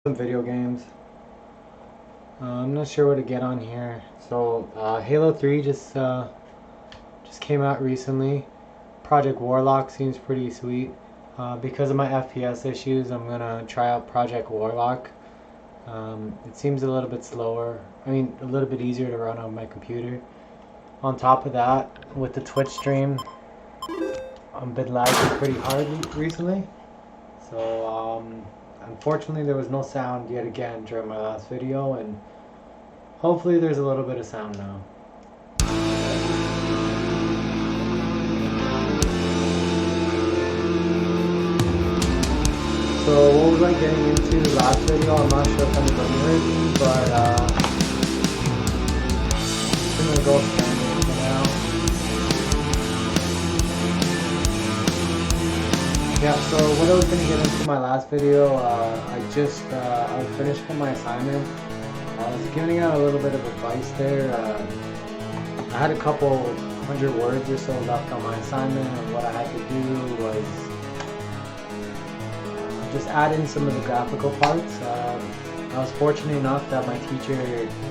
some video games. I'm not sure what to get on here. So Halo 3 just came out recently. Project Warlock seems pretty sweet. Because of my FPS issues, I'm gonna try out Project Warlock. It seems a little bit slower. I mean, a little bit easier to run on my computer. On top of that, with the Twitch stream, I've been lagging pretty hard recently. So unfortunately there was no sound yet again during my last video, and hopefully there's a little bit of sound now. So what was I getting into last video? I'm not sure if anybody heard me, but I'm gonna go standard for now. Yeah, so what I was gonna get into my last video, I was finished with my assignment. I was giving out a little bit of advice there. I had a couple hundred words or so left on my assignment, and what I had to do was just add in some of the graphical parts. I was fortunate enough that my teacher,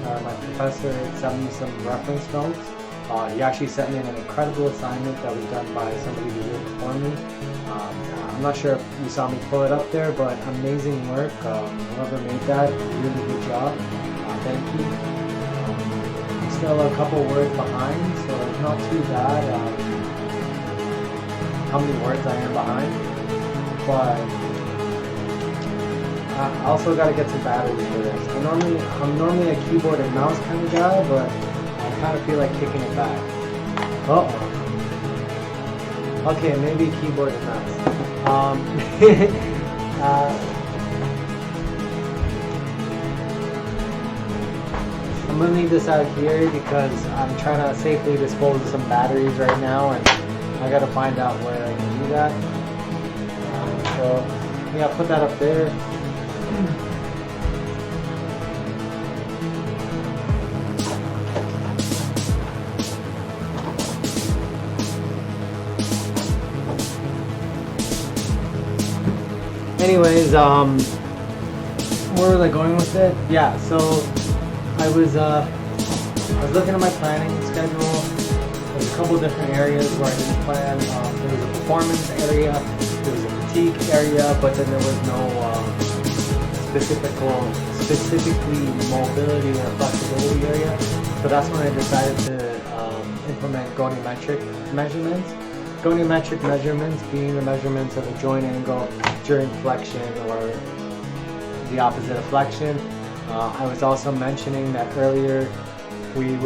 my professor, sent me some reference notes. He actually sent me an incredible assignment that was done by somebody who did it before me. I'm not sure if you saw me pull it up there, but amazing work. Whoever made that, really good job. Thank you. I'm still a couple words behind, so it's not too bad how many words I am behind. But I also got to get some batteries for this. I'm normally a keyboard and mouse kind of guy, but I kind of feel like kicking it back. Okay, maybe keyboard and mouse. I'm gonna leave this out here because I'm trying to safely dispose of some batteries right now, and I gotta find out where I can do that. So yeah, I'll put that up there. Anyways, where was I going with it? Yeah, so I was looking at my planning schedule. There's a couple different areas where I didn't plan. There was a performance area, there was a fatigue area, but then there was no specifically mobility or flexibility area. So that's when I decided to implement goniometric measurements. Goniometric measurements being the measurements of a joint angle during flexion or the opposite of flexion. I was also mentioning that earlier we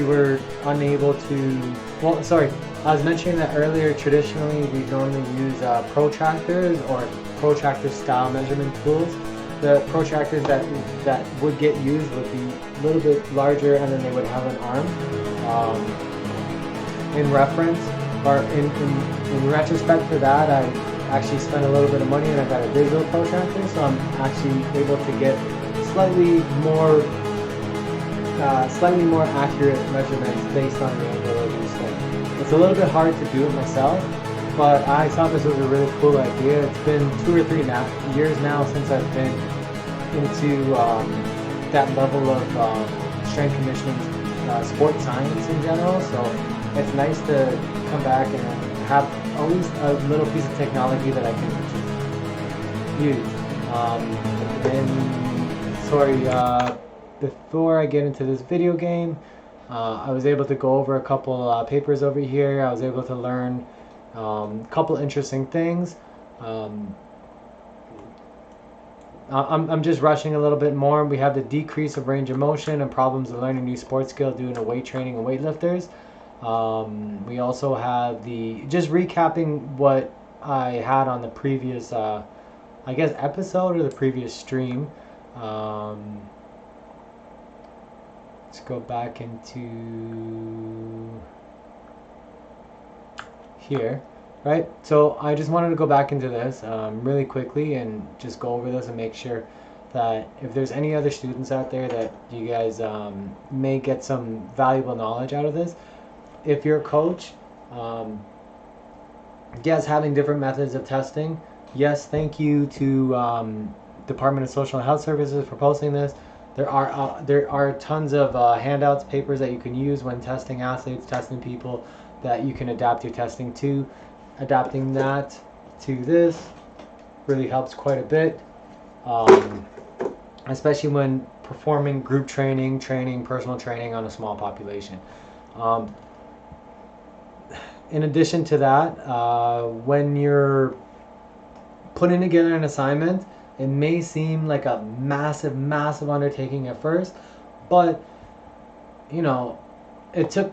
were unable to, I was mentioning that earlier traditionally we normally use protractors or protractor style measurement tools. The protractors that would get used would be a little bit larger, and then they would have an arm. In reference, or in retrospect for that, I actually spent a little bit of money and I got a digital protractor, so I'm actually able to get slightly more accurate measurements based on the angle of each thing. It's a little bit hard to do it myself, but I thought this was a really cool idea. It's been 2 or 3 years now since I've been into that level of strength conditioning, sports science in general, so it's nice to come back and have at least a little piece of technology that I can use. Before I get into this video game, I was able to go over a couple papers over here. I was able to learn a couple interesting things. I'm just rushing a little bit more. We have the decrease of range of motion and problems of learning new sports skills due to weight training and weightlifters. We also have just recapping what I had on the previous, I guess, episode or the previous stream. Let's go back into here. Right, so I just wanted to go back into this really quickly and just go over this and make sure that if there's any other students out there that you guys may get some valuable knowledge out of this. If you're a coach, yes, having different methods of testing Yes, thank you to Department of Social and Health Services for posting this. There are tons of handouts, papers that you can use when testing athletes, testing people, that you can adapt your testing to. Adapting that to this really helps quite a bit, um, especially when performing group training, personal training on a small population. Um, in addition to that, when you're putting together an assignment, it may seem like a massive, massive undertaking at first, but you know, it took.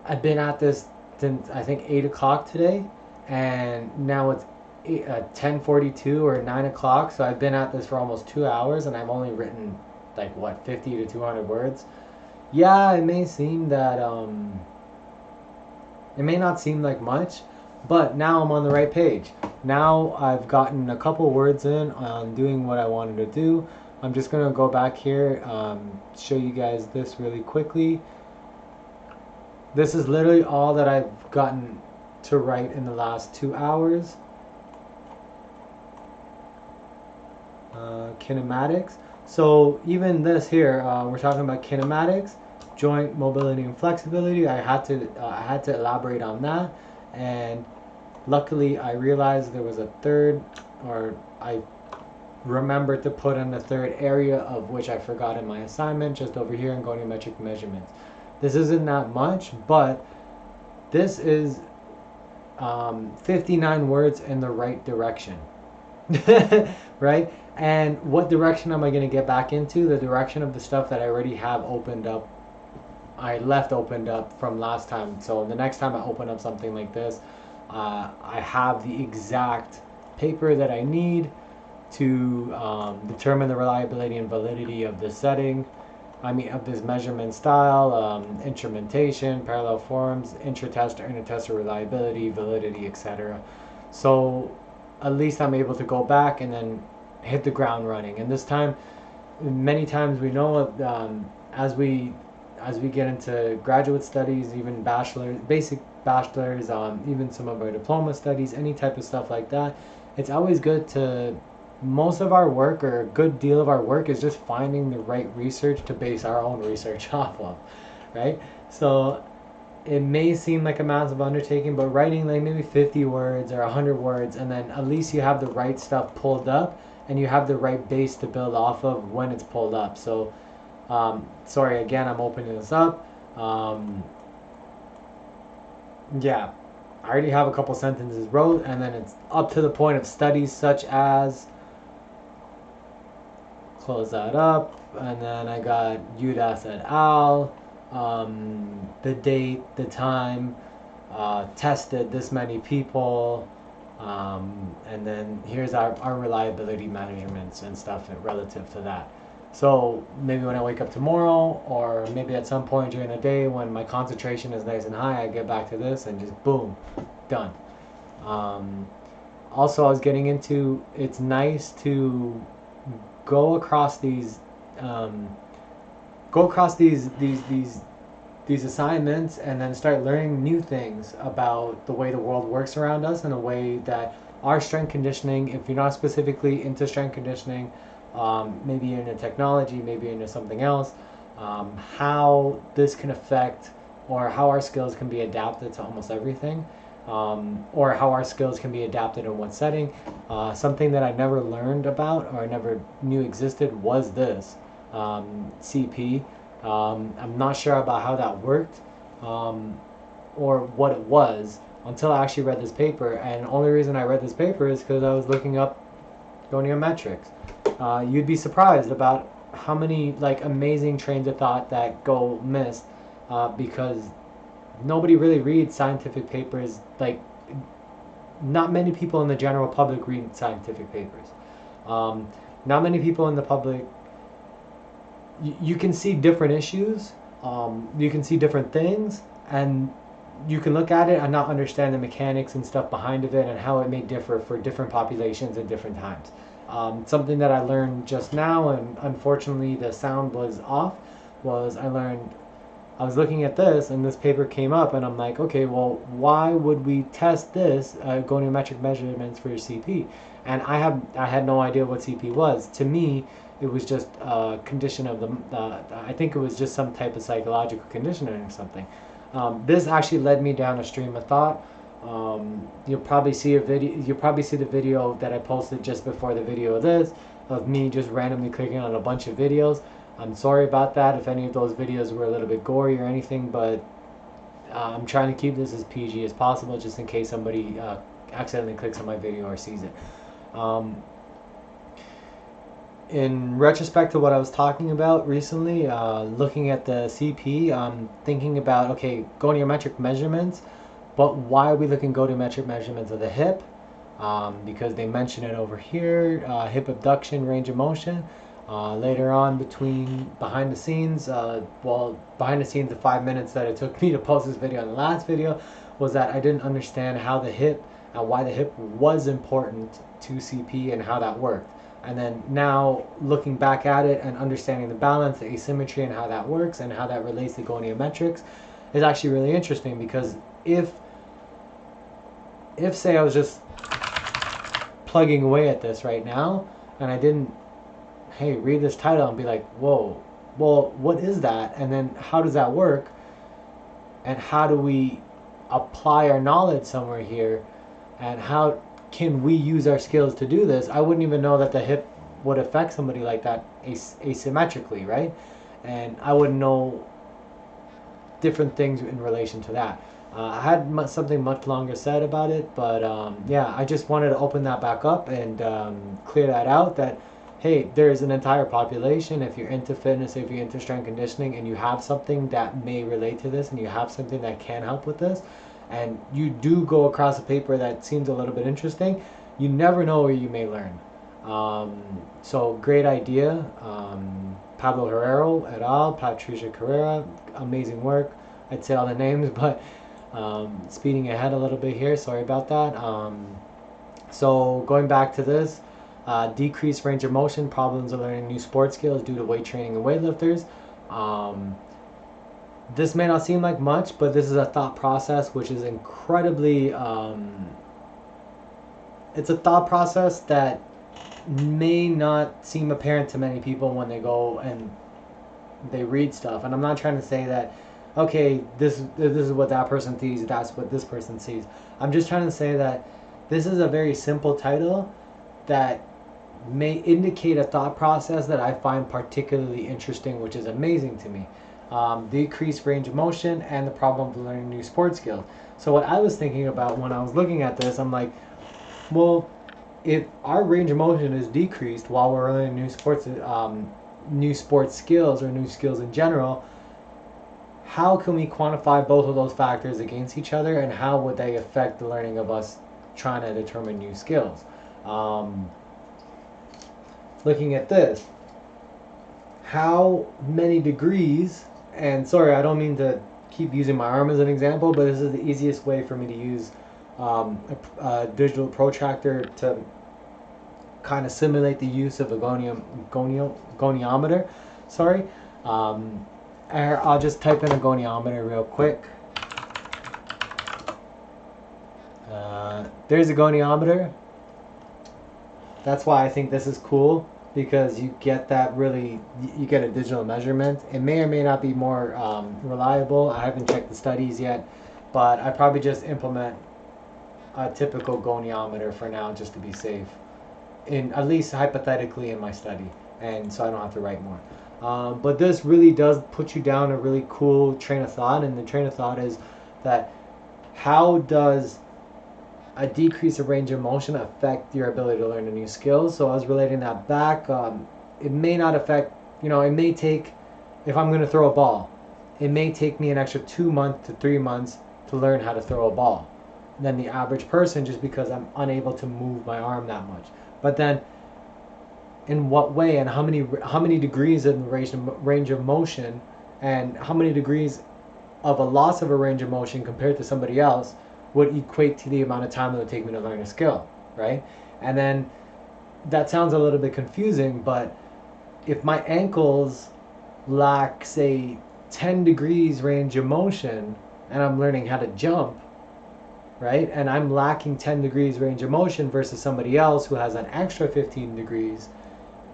I've been at this since I think 8 o'clock today, and now it's 10:42 or 9 o'clock. So I've been at this for almost 2 hours, and I've only written like what 50 to 200 words. Yeah, it may seem that it may not seem like much, but now I'm on the right page. Now I've gotten a couple words in on doing what I wanted to do. I'm just going to go back here, show you guys this really quickly. This is literally all that I've gotten to write in the last 2 hours. Kinematics. So even this here, we're talking about kinematics, joint mobility and flexibility. I had to elaborate on that, and luckily I realized there was a third, or I remembered to put in the third area, of which I forgot in my assignment, just over here in goniometric measurements. This isn't that much, but this is 59 words in the right direction. Right? And what direction am I going to get back into? The direction of the stuff that I already have opened up. I left opened up from last time. So the next time I open up something like this, I have the exact paper that I need to determine the reliability and validity of this setting. Of this measurement style, instrumentation, parallel forms, intra-test or inter-tester reliability, validity, etc. So at least I'm able to go back and then hit the ground running. And this time, many times we know as we get into graduate studies, even bachelor's, basic bachelor's, even some of our diploma studies, any type of stuff like that, it's always good to, most of our work, or a good deal of our work, is just finding the right research to base our own research off of, right? So it may seem like a massive undertaking, but writing like maybe 50 words or 100 words, and then at least you have the right stuff pulled up, and you have the right base to build off of when it's pulled up. So sorry, again, I'm opening this up. Yeah, I already have a couple sentences wrote, and then it's up to the point of studies such as, close that up, and then I got UDAS et al., the date, the time, tested this many people, and then here's our reliability measurements and stuff relative to that. So maybe when I wake up tomorrow, or maybe at some point during the day when my concentration is nice and high, I get back to this and just boom, done. Also, I was getting into, it's nice to go across these these assignments, and then start learning new things about the way the world works around us, and the way that our strength conditioning, if you're not specifically into strength conditioning, maybe you're into technology, maybe you're into something else, how this can affect, or how our skills can be adapted to almost everything, or how our skills can be adapted in what setting. Something that I never learned about, or I never knew existed, was this CP. I'm not sure about how that worked, or what it was, until I actually read this paper. And the only reason I read this paper is because I was looking up goniometrics. You'd be surprised about how many like amazing trains of thought that go missed, because nobody really reads scientific papers. Like, not many people in the general public read scientific papers. Not many people in the public. You can see different issues, you can see different things, and you can look at it and not understand the mechanics and stuff behind of it, and how it may differ for different populations at different times. Something that I learned just now, and unfortunately the sound was off, was I was looking at this, and this paper came up, and I'm like, okay, well, why would we test this goniometric measurements for your CP? And I had no idea what CP was. To me, it was just a condition of I think it was just some type of psychological conditioning or something. This actually led me down a stream of thought. You'll probably see a video. You'll probably see the video that I posted just before the video of this, of me just randomly clicking on a bunch of videos. I'm sorry about that if any of those videos were a little bit gory or anything, but I'm trying to keep this as PG as possible, just in case somebody accidentally clicks on my video or sees it. In retrospect to what I was talking about recently, looking at the CP, thinking about, okay, goniometric measurements, but why are we looking goniometric measurements of the hip? Because they mention it over here, hip abduction, range of motion. Later on, behind the scenes, behind the scenes, the 5 minutes that it took me to post this video on the last video was that I didn't understand how the hip and why the hip was important to CP and how that worked. And then now looking back at it and understanding the balance, the asymmetry, and how that works and how that relates to goniometrics is actually really interesting, because if say I was just plugging away at this right now and I didn't, hey, read this title and be like, whoa, well, what is that? And then how does that work? And how do we apply our knowledge somewhere here? And how can we use our skills to do this? I wouldn't even know that the hip would affect somebody like that asymmetrically, right? And I wouldn't know different things in relation to that. I had something much longer said about it, but yeah, I just wanted to open that back up and clear that out, that hey, there's an entire population, if you're into fitness, if you're into strength conditioning, and you have something that may relate to this, and you have something that can help with this, and you do go across a paper that seems a little bit interesting, you never know where you may learn. So great idea. Pablo Herrero et al., Patricia Carrera, amazing work. I'd say all the names, but speeding ahead a little bit here, sorry about that. So going back to this, decreased range of motion, problems of learning new sports skills due to weight training and weightlifters. This may not seem like much, but this is a thought process which is incredibly, it's a thought process that may not seem apparent to many people when they go and they read stuff. And I'm not trying to say that, okay, this is what that person sees, that's what this person sees. I'm just trying to say that this is a very simple title that may indicate a thought process that I find particularly interesting, which is amazing to me. Decreased range of motion and the problem of learning new sports skills. So what I was thinking about when I was looking at this, I'm like, well, if our range of motion is decreased while we're learning new sports skills or new skills in general, how can we quantify both of those factors against each other, and how would they affect the learning of us trying to determine new skills? Looking at this, how many degrees, and sorry, I don't mean to keep using my arm as an example, but this is the easiest way for me to use a digital protractor to kind of simulate the use of a goniometer. Sorry. I'll just type in a goniometer real quick. There's a goniometer. That's why I think this is cool, because you get that you get a digital measurement. It may or may not be more reliable. I haven't checked the studies yet, but I probably just implement a typical goniometer for now, just to be safe, at least hypothetically in my study, and so I don't have to write more. But this really does put you down a really cool train of thought, and the train of thought is that how does a decrease of range of motion affect your ability to learn a new skill? So I was relating that back. It may not affect, it may take, if I'm going to throw a ball, it may take me an extra 2 months to 3 months to learn how to throw a ball than the average person, just because I'm unable to move my arm that much. But then, in what way, and how many degrees in range of motion, and how many degrees of a loss of a range of motion compared to somebody else would equate to the amount of time it would take me to learn a skill, right? And then that sounds a little bit confusing, but if my ankles lack, say, 10 degrees range of motion, and I'm learning how to jump, right? And I'm lacking 10 degrees range of motion versus somebody else who has an extra 15 degrees.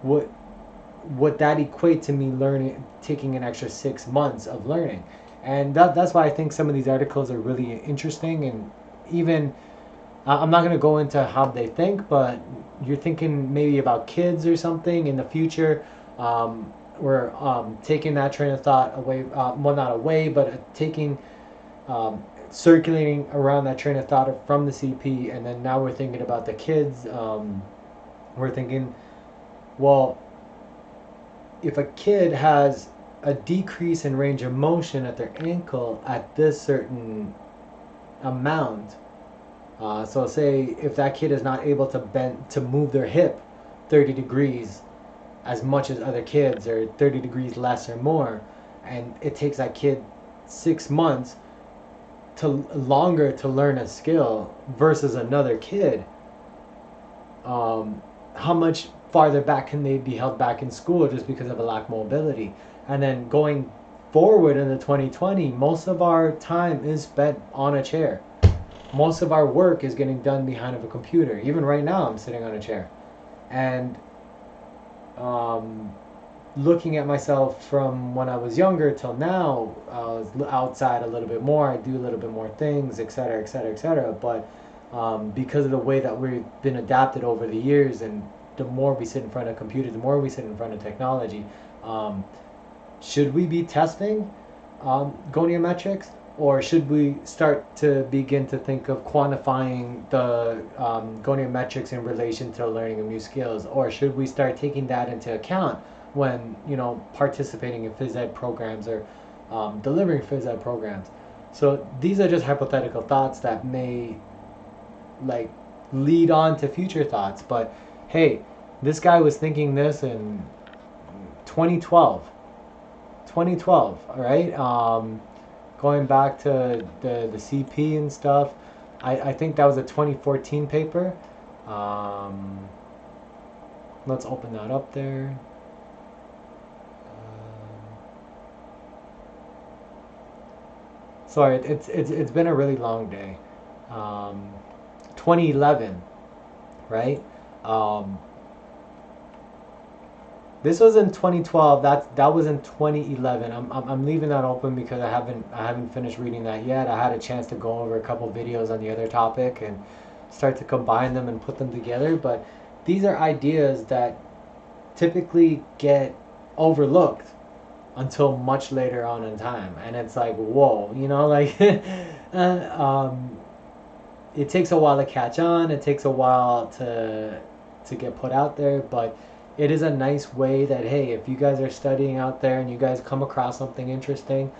Would that equate to me learning, taking an extra 6 months of learning? And that's why I think some of these articles are really interesting. And even I'm not going to go into how they think, but you're thinking maybe about kids or something in the future. We're taking that train of thought away, well, not away, but taking, circulating around that train of thought from the CP, and then now we're thinking about the kids. We're thinking, well, if a kid has a decrease in range of motion at their ankle at this certain amount, so say if that kid is not able to move their hip 30 degrees as much as other kids, or 30 degrees less or more, and it takes that kid 6 months to longer to learn a skill versus another kid, how much farther back can they be held back in school just because of a lack of mobility? And then going forward into 2020, most of our time is spent on a chair. Most of our work is getting done behind of a computer. Even right now, I'm sitting on a chair. And looking at myself from when I was younger till now, I was outside a little bit more. I do a little bit more things, etc., etc., etc. But because of the way that we've been adapted over the years, and the more we sit in front of computers, the more we sit in front of technology, should we be testing goniometrics, or should we start to begin to think of quantifying the goniometrics in relation to learning of new skills? Or should we start taking that into account when, participating in phys ed programs, or delivering phys ed programs? So these are just hypothetical thoughts that may lead on to future thoughts. But hey, this guy was thinking this in 2012. All right. Going back to the CP and stuff, I think that was a 2014 paper. Let's open that up there. Sorry, it's been a really long day. 2011, right? This was in 2012. That was in 2011. I'm leaving that open because I haven't finished reading that yet. I had a chance to go over a couple videos on the other topic and start to combine them and put them together. But these are ideas that typically get overlooked until much later on in time, and it's like, whoa, it takes a while to catch on. It takes a while to get put out there, but it is a nice way that, hey, if you guys are studying out there and you guys come across something interesting,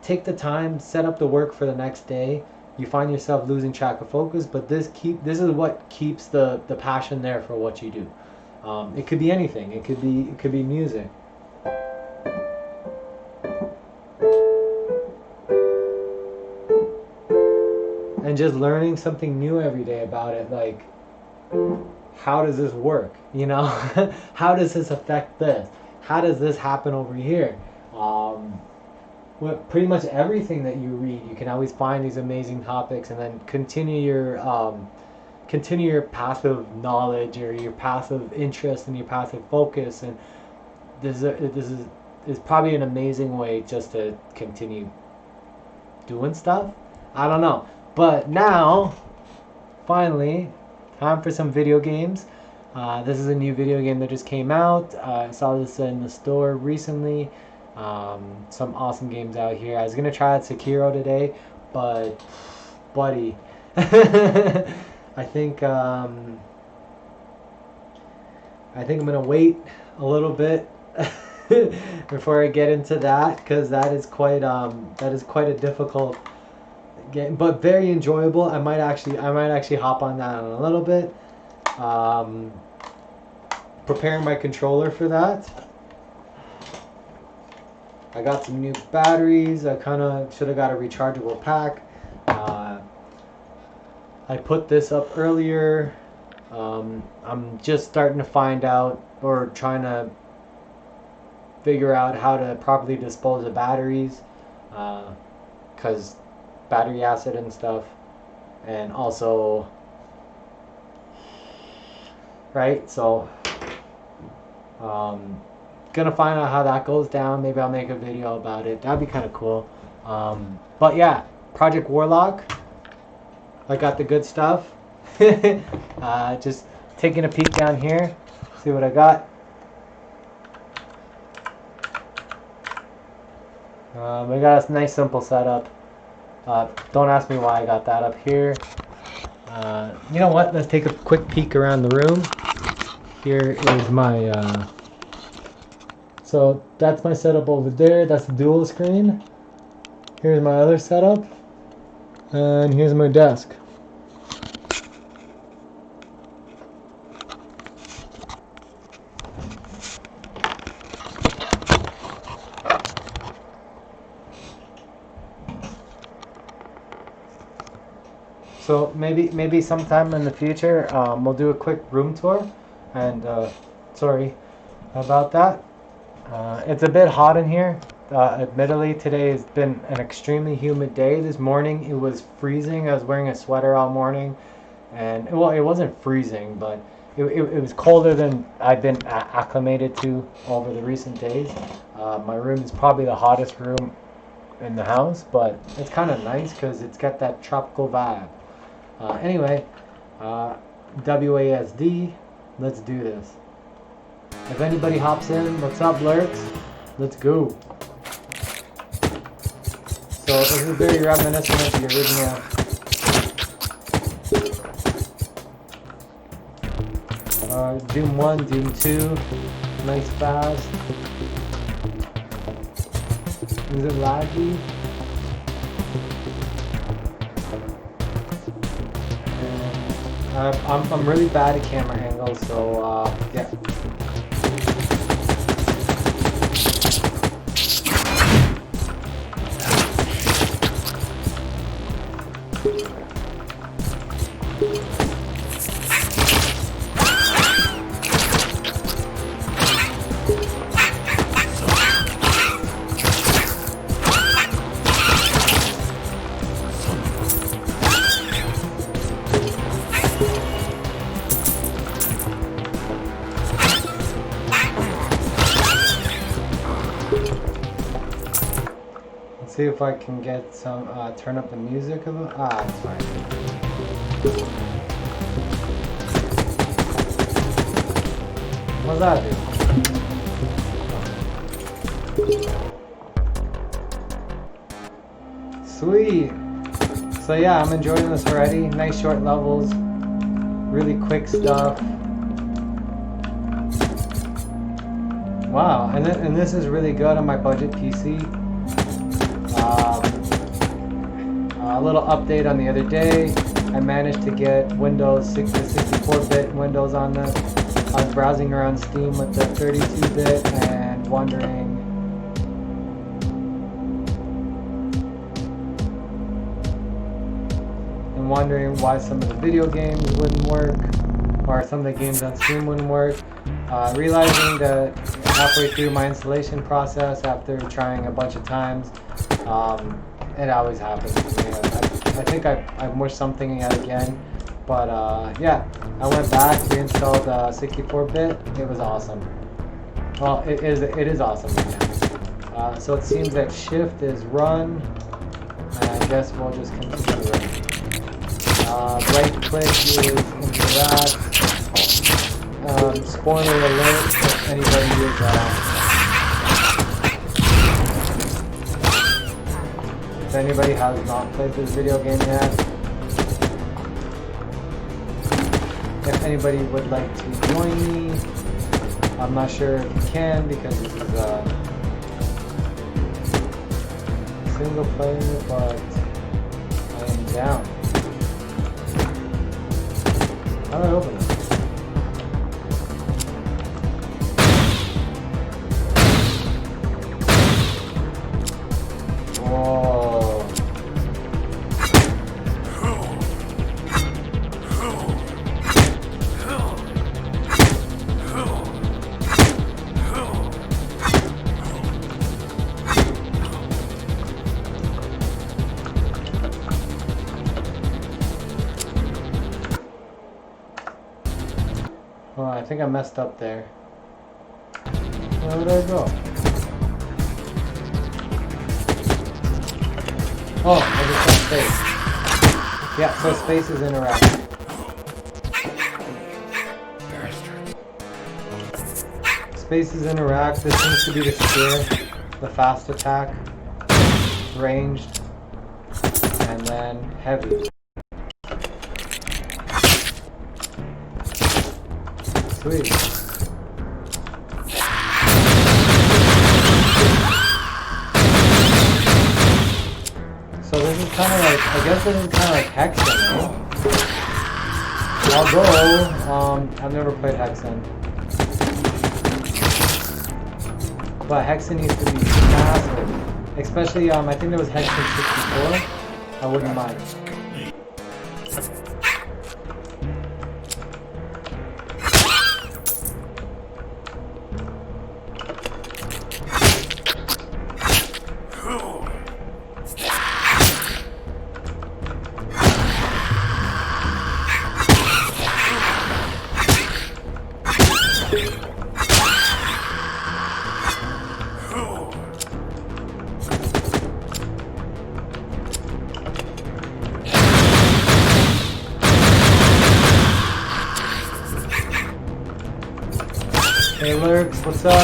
take the time, set up the work for the next day. You find yourself losing track of focus, but this is what keeps the passion there for what you do. It could be anything. It could be music. And just learning something new every day about it, like, how does this work? How does this affect this? How does this happen over here? Pretty much everything that you read, you can always find these amazing topics, and then continue your passive knowledge, or your passive interest, and your passive focus. And this is probably an amazing way just to continue doing stuff. I don't know. But now, finally, time for some video games. This is a new video game that just came out. I saw this in the store recently. Some awesome games out here. I was gonna try out Sekiro today, but buddy, I think I'm gonna wait a little bit before I get into that, because that is quite a difficult game, but very enjoyable. I might actually hop on that in a little bit. Preparing my controller for that. I got some new batteries. I kind of should have got a rechargeable pack. I put this up earlier. I'm just starting to find out, or trying to figure out how to properly dispose of batteries, because battery acid and stuff, and also, right? So, gonna find out how that goes down. Maybe I'll make a video about it. That'd be kind of cool. But yeah, Project Warlock. I got the good stuff. Just taking a peek down here. See what I got. I got a nice simple setup. Don't ask me why I got that up here. You know what? Let's take a quick peek around the room. Here is my... so that's my setup over there. That's the dual screen. Here's my other setup. And here's my desk. So maybe sometime in the future we'll do a quick room tour. And sorry about that. It's a bit hot in here. Admittedly, today has been an extremely humid day. This morning it was freezing. I was wearing a sweater all morning, and well, it wasn't freezing, but it was colder than I've been acclimated to over the recent days. My room is probably the hottest room in the house, but it's kind of nice because it's got that tropical vibe. Anyway, WASD, let's do this. If anybody hops in, what's up, lurks? Let's go. So this is very reminiscent of the original. Doom 1, Doom 2, nice fast. Is it laggy? I'm really bad at camera angles, so yeah. See if I can get some, turn up the music a little. It's fine. What's that do? Sweet! So yeah, I'm enjoying this already. Nice short levels. Really quick stuff. Wow, and this is really good on my budget PC. A little update on the other day. I managed to get Windows 64-bit Windows on this. I was browsing around Steam with the 32-bit and wondering why some of the video games wouldn't work, or some of the games on Steam wouldn't work. Realizing that halfway through my installation process, after trying a bunch of times, it always happens to me. I think I've mushed something yet again, but yeah, I went back, reinstalled 64-bit. It was awesome. Well, it is awesome again. So it seems that shift is run, and I guess we'll just continue it. Right click is into that. Spoiler alert if anybody is if anybody has not played this video game yet, if anybody would like to join me, I'm not sure if you can because this is a single player, but I am down. How do I open it? think I messed up there. Where did I go? Oh, I just saw space. Yeah, so spaces interact. Spaces interact. This seems to be the spear, the fast attack, ranged, and then heavy. Sweet. So this is kind of like, I guess this is kind of like Hexen, right? Although, I've never played Hexen. But Hexen needs to be massive. Especially, I think there was Hexen 64. I wouldn't mind. Hey Lurks, what's up? I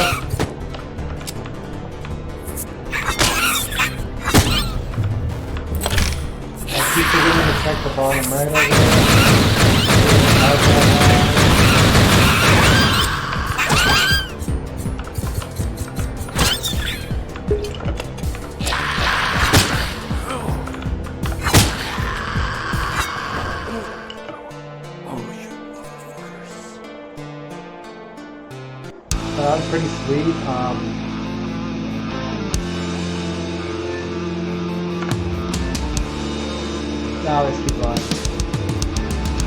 keep forgetting to check the bottom right over there. That was pretty sweet. Now let's keep going.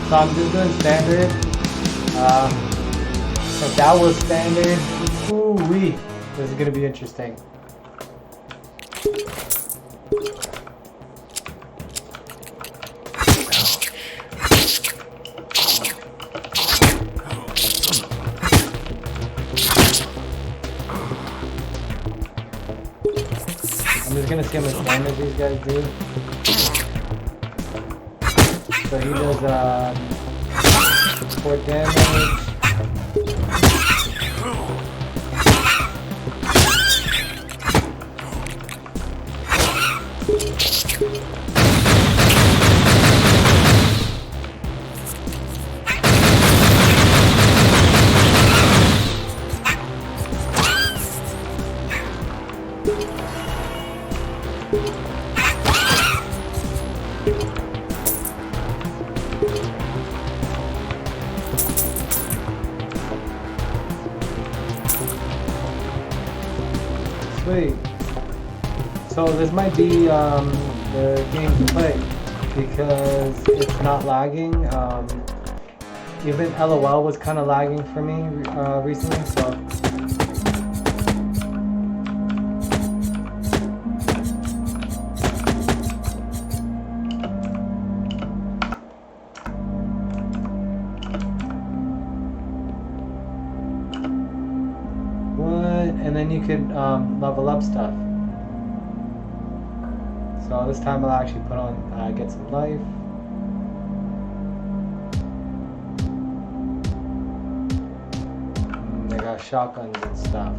So I'm just doing standard. If that was standard, ooh-wee, this is gonna be interesting. I'm just gonna see how much damage these guys do. So he does 4 damage. Sweet. So this might be the game to play because it's not lagging. Even LOL was kind of lagging for me recently, so. And then you could level up stuff. So this time I'll actually put on, get some life. They got shotguns and stuff.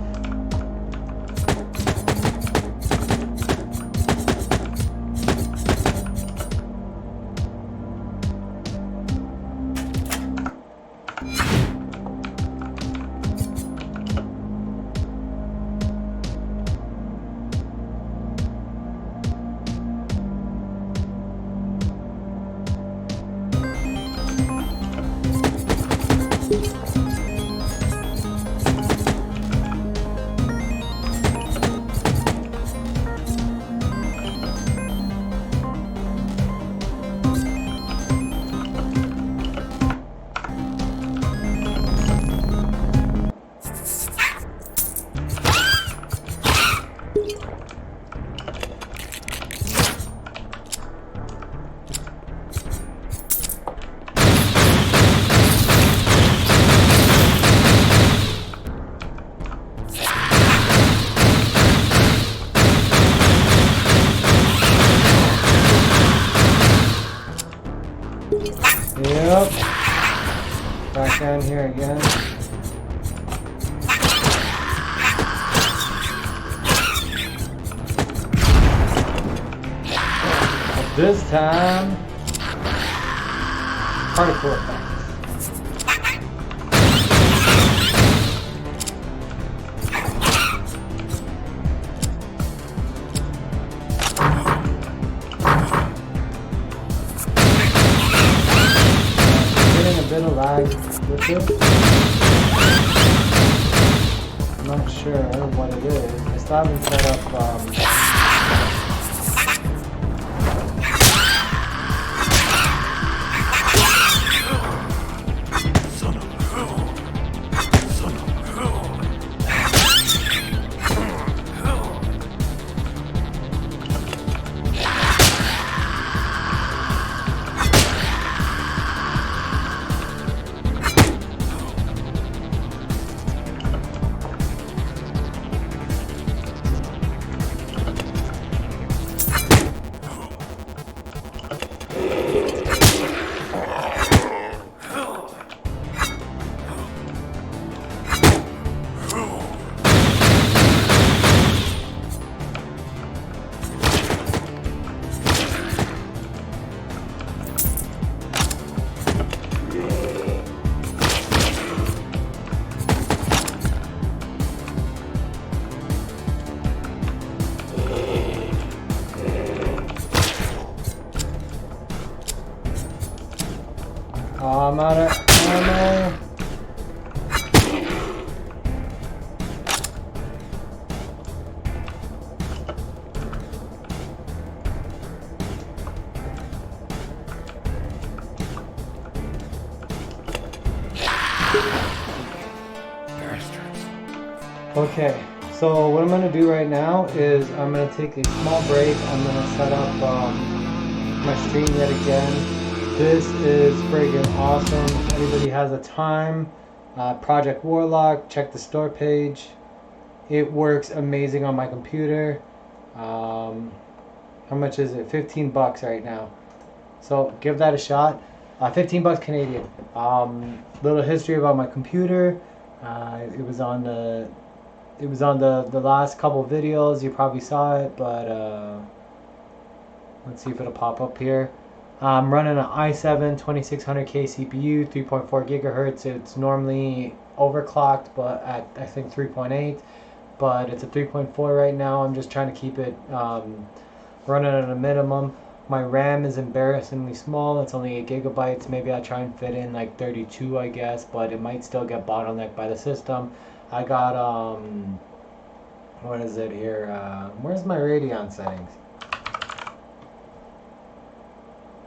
This time, particle effects. Getting a bit of lag with it. I'm not sure what it is. I still haven't set up I'm out of ammo. Okay, so what I'm going to do right now is I'm going to take a small break. I'm going to set up my stream yet again. This is friggin' awesome. If anybody has a time, Project Warlock, check the store page. It works amazing on my computer. How much is it? 15 bucks right now. So give that a shot. 15 bucks Canadian. Little history about my computer. It was on the last couple videos. You probably saw it, but let's see if it'll pop up here. I'm running an i7 2600K CPU, 3.4 gigahertz. It's normally overclocked, but at I think 3.8, but it's a 3.4 right now. I'm just trying to keep it running at a minimum. My RAM is embarrassingly small. It's only 8 gigabytes. Maybe I'll try and fit in like 32, I guess, but it might still get bottlenecked by the system. I got what is it here? Where's my Radeon settings?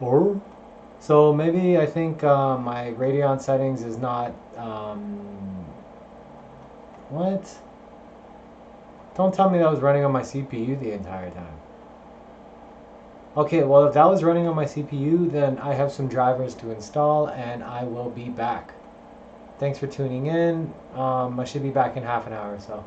Or so maybe I think my Radeon settings is not what? Don't tell me that was running on my CPU the entire time. Okay, well if that was running on my CPU, then I have some drivers to install and I will be back. Thanks for tuning in. I should be back in half an hour or so.